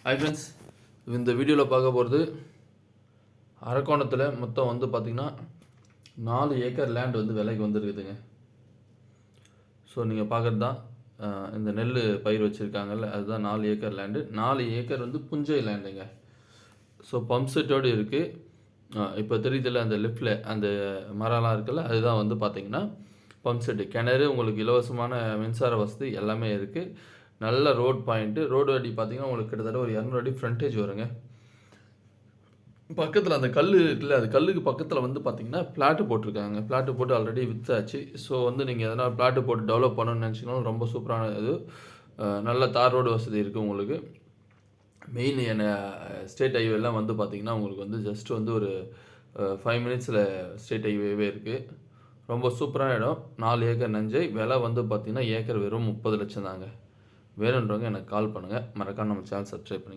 Hi friends, இந்த வீடியோவில் பார்க்க போகிறது அரக்கோணத்தில் மொத்தம் வந்து பார்த்திங்கன்னா 4 ஏக்கர் லேண்ட் வந்து விலைக்கு வந்துருக்குதுங்க. ஸோ நீங்கள் பார்க்குறது தான் இந்த நெல் பயிர் வச்சுருக்காங்கல்ல, அதுதான் 4 ஏக்கர் லேண்டு. 4 ஏக்கர் வந்து புஞ்சை லேண்டுங்க. ஸோ பம்ப் செட்டோடு இருக்குது. இப்போ தெரியுதில்ல அந்த லிஃப்டில் அந்த மரம்லாம் இருக்குல்ல, அதுதான் வந்து பார்த்திங்கன்னா பம்ப் செட்டு. கிணறு, உங்களுக்கு இலவசமான மின்சார வசதி எல்லாமே இருக்குது. நல்ல ரோட் பாயிண்ட்டு. ரோடு அடி பார்த்திங்கன்னா உங்களுக்கு கிட்டத்தட்ட ஒரு 200 அடி ஃப்ரண்டேஜ் வருங்க. பக்கத்தில் அந்த கல் இருக்குல்ல, அது கல்லுக்கு பக்கத்தில் வந்து பார்த்திங்கன்னா பிளாட்டு போட்டிருக்காங்க. பிளாட்டு போட்டு ஆல்ரெடி விற்றாச்சு. ஸோ வந்து நீங்கள் எதனா பிளாட்டு போட்டு டெவலப் பண்ணணும்னு நினச்சிங்கனாலும் ரொம்ப சூப்பரான இது. நல்ல தார் ரோடு வசதி இருக்குது உங்களுக்கு. மெயின் ஸ்டேட் ஹைவேலாம் வந்து பார்த்திங்கன்னா உங்களுக்கு வந்து ஜஸ்ட் வந்து ஒரு 5 மினிட்ஸில் ஸ்டேட் ஹைவேவே இருக்குது. ரொம்ப சூப்பரான இடம். 4 ஏக்கர் நஞ்சை. விலை வந்து பார்த்திங்கன்னா ஏக்கர் வெறும் 30 லட்சம் தாங்க. வேணுன்றவங்க எனக்கு கால் பண்ணுங்கள். மறக்காம நம்ம சேனல் சப்ஸ்கிரைப் பண்ணுங்கள்.